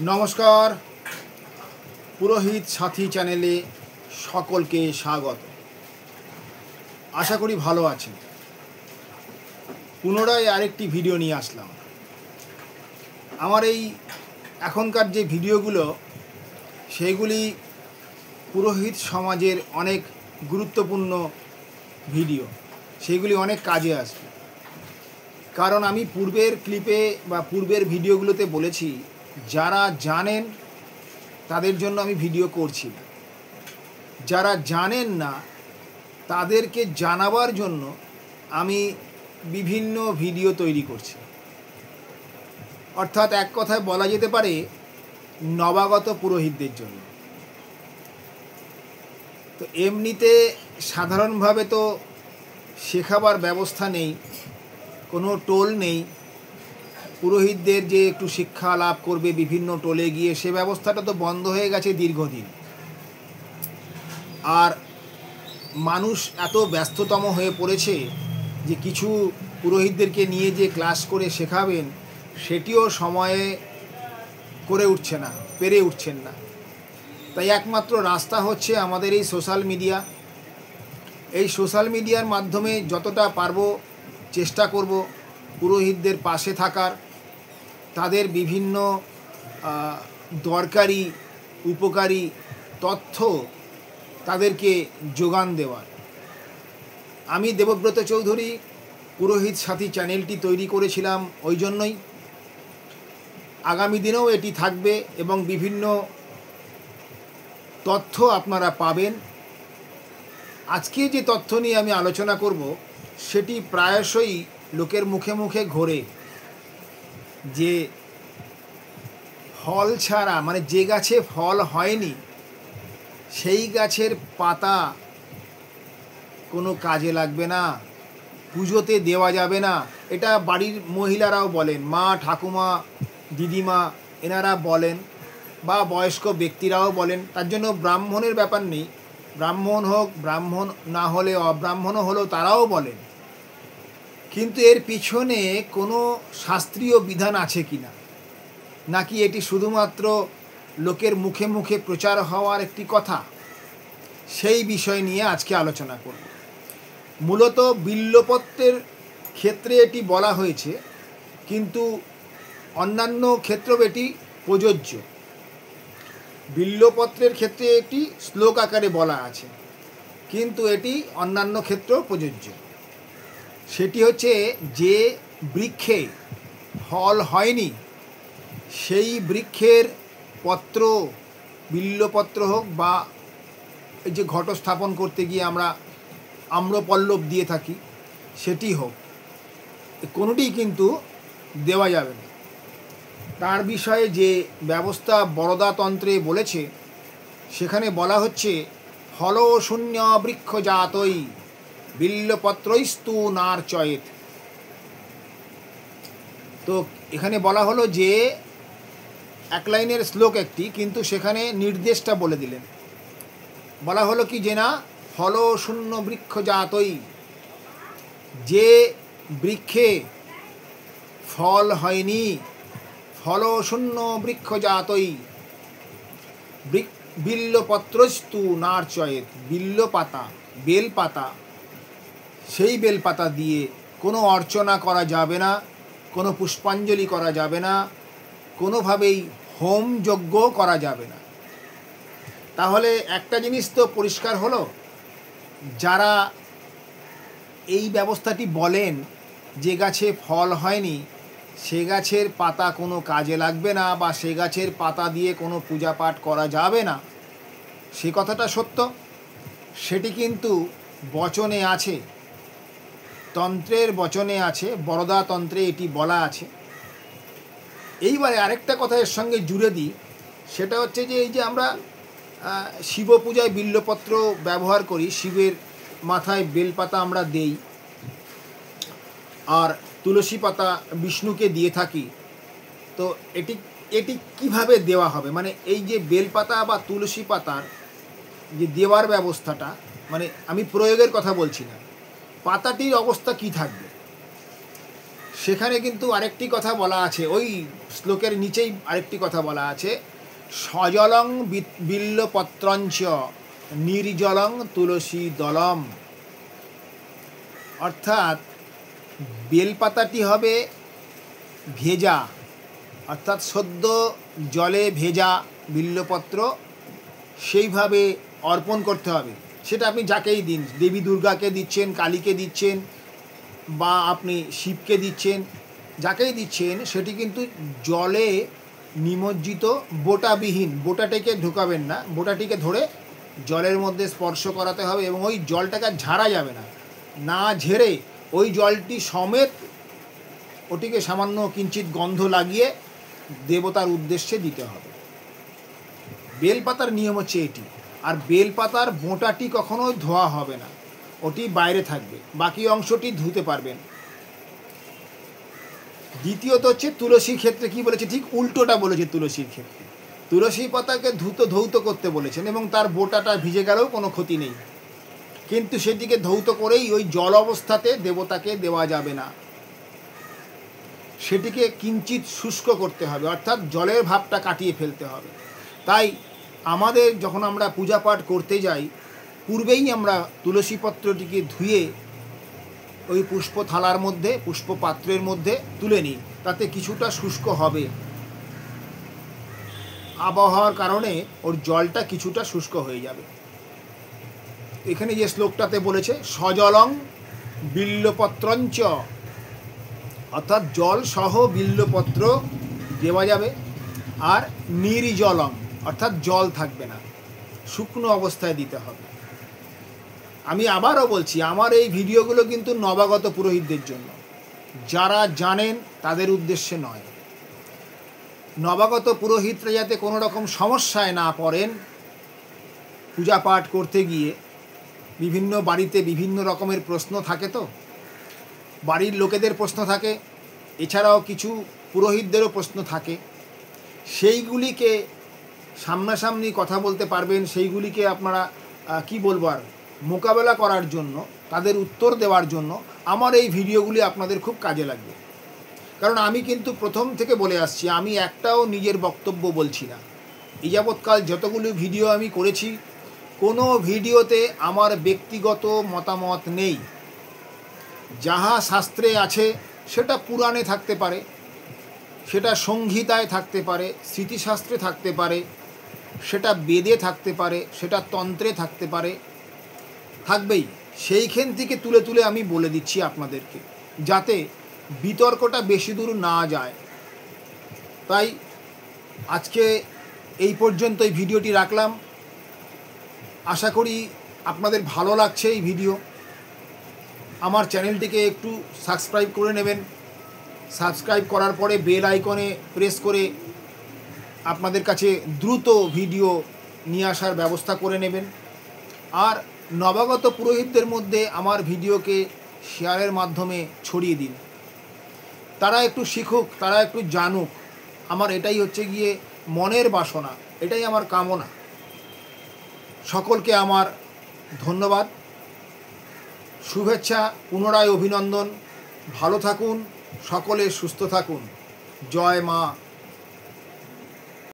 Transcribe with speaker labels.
Speaker 1: নমস্কার, পুরোহিত সাথী চ্যানেলে সকলকে স্বাগত। আশা করি ভালো আছেন। পুনরায় আরেকটি ভিডিও নিয়ে আসলাম। আমার এই এখনকার যে ভিডিওগুলো সেইগুলি পুরোহিত সমাজের অনেক গুরুত্বপূর্ণ ভিডিও, সেইগুলি অনেক কাজে আসবে। কারণ আমি পূর্বের ক্লিপে বা পূর্বের ভিডিওগুলোতে বলেছি, যারা জানেন তাদের জন্য আমি ভিডিও করছি না, যারা জানেন না তাদেরকে জানাবার জন্য আমি বিভিন্ন ভিডিও তৈরি করছি। অর্থাৎ এক কথায় বলা যেতে পারে নবাগত পুরোহিতদের জন্য। তো এমনিতে সাধারণভাবে তো শেখাবার ব্যবস্থা নেই, কোনো টোল নেই। পুরোহিতদের যে একটু শিক্ষা লাভ করবে বিভিন্ন টোলে গিয়ে, সে ব্যবস্থাটা তো বন্ধ হয়ে গেছে দীর্ঘদিন। আর মানুষ এত ব্যস্ততম হয়ে পড়েছে যে কিছু পুরোহিতদেরকে নিয়ে যে ক্লাস করে শেখাবেন সেটিও সময়ে করে উঠছে না, পেরে উঠছেন না। তাই একমাত্র রাস্তা হচ্ছে আমাদের এই সোশ্যাল মিডিয়া। এই সোশ্যাল মিডিয়ার মাধ্যমে যতটা পারবো চেষ্টা করব পুরোহিতদের পাশে থাকার, তাদের বিভিন্ন দরকারি উপকারী তথ্য তাদেরকে যোগান দেওয়ার। আমি দেবব্রত চৌধুরী পুরোহিত সাথী চ্যানেলটি তৈরি করেছিলাম ওই জন্যই। আগামী দিনেও এটি থাকবে এবং বিভিন্ন তথ্য আপনারা পাবেন। আজকে যে তথ্য নিয়ে আমি আলোচনা করব সেটি প্রায়শই লোকের মুখে মুখে ঘোরে, যে ফল ছাড়া, মানে যে গাছে ফল হয়নি সেই গাছের পাতা কোনো কাজে লাগবে না, পুজোতে দেওয়া যাবে না। এটা বাড়ির মহিলারাও বলেন, মা, ঠাকুমা, দিদিমা এনারা বলেন, বা বয়স্ক ব্যক্তিরাও বলেন। তার জন্য ব্রাহ্মণের ব্যাপার নেই, ব্রাহ্মণ হোক, ব্রাহ্মণ না হলে অব্রাহ্মণও হলেও তারাও বলেন। কিন্তু এর পিছনে কোনো শাস্ত্রীয় বিধান আছে কি না, নাকি এটি শুধুমাত্র লোকের মুখে মুখে প্রচার হওয়ার একটি কথা, সেই বিষয় নিয়ে আজকে আলোচনা করব। মূলত বিল্বপত্রের ক্ষেত্রে এটি বলা হয়েছে, কিন্তু অন্যান্য ক্ষেত্রেও এটি প্রযোজ্য। বিল্বপত্রের ক্ষেত্রে এটি শ্লোক আকারে বলা আছে, কিন্তু এটি অন্যান্য ক্ষেত্রেও প্রযোজ্য। সেটি হচ্ছে, যে বৃক্ষে ফল হয়নি সেই বৃক্ষের পত্র, বিল্বপত্র হোক বা এই যে ঘট স্থাপন করতে গিয়ে আমরা আম্রপল্লব দিয়ে থাকি সেটি হোক, কোনোটিই কিন্তু দেওয়া যাবে না। তার বিষয়ে যে ব্যবস্থা বরদাতন্ত্রে বলেছে, সেখানে বলা হচ্ছে, ফল শূন্য বৃক্ষ জাতই বিল্বপত্রৈস্তু নার্চয়েত। তো এখানে বলা হলো যে এক লাইনের শ্লোক একটি, কিন্তু সেখানে নির্দেশটা বলে দিলেন। বলা হলো কি, যে না, ফল শূন্য বৃক্ষ জাতই, যে বৃক্ষে ফল হয়নি, ফল শূন্য বৃক্ষ জাতই বিল্বপত্রস্তু নার্চয়েত। বিল্বপাতা, বেলপাতা, সেই বেলপাতা দিয়ে কোনো অর্চনা করা যাবে না, কোনো পুষ্পাঞ্জলি করা যাবে না, কোনোভাবেই হোম যজ্ঞ করা যাবে না। তাহলে একটা জিনিস তো পরিষ্কার হলো, যারা এই ব্যবস্থাটি বলেন, যে গাছে ফল হয়নি সে গাছের পাতা কোনো কাজে লাগবে না, বা সে গাছের পাতা দিয়ে কোনো পূজা পাঠ করা যাবে না, সে কথাটা সত্য। সেটি কিন্তু বচনে আছে, তন্ত্রের বচনে আছে, বরদাতন্ত্রে এটি বলা আছে। এইবারে আরেকটা কথা এর সঙ্গে জুড়ে দিই, সেটা হচ্ছে যে এই যে আমরা শিব পূজায় বিল্বপত্র ব্যবহার করি, শিবের মাথায় বেলপাতা আমরা দেই, আর তুলসী পাতা বিষ্ণুকে দিয়ে থাকি। তো এটি কিভাবে দেওয়া হবে, মানে এই যে বেলপাতা বা তুলসী পাতার যে দেওয়ার ব্যবস্থাটা, মানে আমি প্রয়োগের কথা বলছি না, পাতাটির অবস্থা কি থাকবে সেখানে কিন্তু আরেকটি কথা বলা আছে, ওই শ্লোকের নিচেই আরেকটি কথা বলা আছে, সজলং বিল্লপত্রঞ্চ নির্জলং তুলসী দলম। অর্থাৎ বেলপাতাটি হবে ভেজা, অর্থাৎ সদ্য জলে ভেজা বিল্লপত্র, সেইভাবে অর্পণ করতে হবে। সেটা আপনি যাকেই দিন, দেবী দুর্গাকে দিচ্ছেন, কালীকে দিচ্ছেন, বা আপনি শিবকে দিচ্ছেন, যাকেই দিচ্ছেন সেটি কিন্তু জলে নিমজ্জিত, বোটাবিহীন, বোটাটিকে ঢুকাবেন না, বোটাটিকে ধরে জলের মধ্যে স্পর্শ করাতে হবে এবং ওই জলটাকে ঝাড়া যাবে না, না ঝেড়ে ওই জলটি সমেত ওটিকে সামান্য কিঞ্চিত গন্ধ লাগিয়ে দেবতার উদ্দেশ্যে দিতে হবে। বেলপাতার নিয়ম হচ্ছে এটি। আর বেলপাতার বোঁটাটি কখনোই ধোয়া হবে না, ওটি বাইরে থাকবে, বাকি অংশটি ধুতে পারবেন। দ্বিতীয়ত হচ্ছে তুলসীর ক্ষেত্রে কি বলেছে, ঠিক উল্টোটা বলেছে। তুলসীর ক্ষেত্রে তুলসী পাতাকে ধৌত করতে বলেছেন এবং তার বোঁটাটা ভিজে গেলেও কোনো ক্ষতি নেই, কিন্তু সেটিকে ধৌত করেই ওই জল অবস্থাতে দেবতাকে দেওয়া যাবে না, সেটিকে কিঞ্চিত শুষ্ক করতে হবে, অর্থাৎ জলের ভাবটা কাটিয়ে ফেলতে হবে। তাই আমাদের যখন আমরা পূজা পাঠ করতে যাই, পূর্বেই আমরা তুলসী পত্রটিকে ধুয়ে ওই পুষ্প থালার মধ্যে, পুষ্প পাত্রের মধ্যে তুলে নিই, তাতে কিছুটা শুষ্ক হবে, আবহাওয়ার কারণে ওর জলটা কিছুটা শুষ্ক হয়ে যাবে। এখানে যে শ্লোকটাতে বলেছে সজলং বিল্লপত্রঞ্চ, অর্থাৎ জল সহ বিল্লপত্র দেওয়া যাবে। আর নির্জলং, অর্থাৎ জল থাকবে না, শুকনো অবস্থায় দিতে হবে। আমি আবারও বলছি, আমার এই ভিডিওগুলো কিন্তু নবাগত পুরোহিতদের জন্য, যারা জানেন তাদের উদ্দেশ্যে নয়। নবাগত পুরোহিতরা যাতে কোনো রকম সমস্যায় না পড়েন, পূজা পাঠ করতে গিয়ে বিভিন্ন বাড়িতে বিভিন্ন রকমের প্রশ্ন থাকে, তো বাড়ির লোকেদের প্রশ্ন থাকে, এছাড়াও কিছু পুরোহিতদেরও প্রশ্ন থাকে, সেইগুলিকে সামনাসামনি কথা বলতে পারবেন, সেইগুলিকে আপনারা কি বলবো আর মোকাবেলা করার জন্য, তাদের উত্তর দেওয়ার জন্য আমার এই ভিডিওগুলি আপনাদের খুব কাজে লাগবে। কারণ আমি কিন্তু প্রথম থেকে বলে আসছি, আমি একটাও নিজের বক্তব্য বলছি না। এই যাবৎকাল যতগুলো ভিডিও আমি করেছি, কোনো ভিডিওতে আমার ব্যক্তিগত মতামত নেই। যাহা শাস্ত্রে আছে সেটা পুরাণে থাকতে পারে, সেটা সংহিতায় থাকতে পারে, স্মৃতিশাস্ত্রে থাকতে পারে, সেটা বেদে থাকতে পারে, সেটা তন্ত্রে থাকতে পারে, থাকবেই। সেইখান থেকে তুলে তুলে আমি বলে দিচ্ছি আপনাদেরকে, যাতে বিতর্কটা বেশি দূর না যায়। তাই আজকে এই পর্যন্ত এই ভিডিওটি রাখলাম। আশা করি আপনাদের ভালো লাগছে এই ভিডিও। আমার চ্যানেলটিকে একটু সাবস্ক্রাইব করে নেবেন। সাবস্ক্রাইব করার পরে বেল আইকনে প্রেস করে আপনাদের কাছে দ্রুত ভিডিও নিয়ে আসার ব্যবস্থা করে নেবেন। আর নবাগত পুরোহিতদের মধ্যে আমার ভিডিওকে শেয়ারের মাধ্যমে ছড়িয়ে দিন, তারা একটু শিখুক, তারা একটু জানুক। আমার এটাই হচ্ছে গিয়ে মনের বাসনা, এটাই আমার কামনা। সকলকে আমার ধন্যবাদ, শুভেচ্ছা, পুনরায় অভিনন্দন। ভালো থাকুন, সকলে সুস্থ থাকুন। জয় মা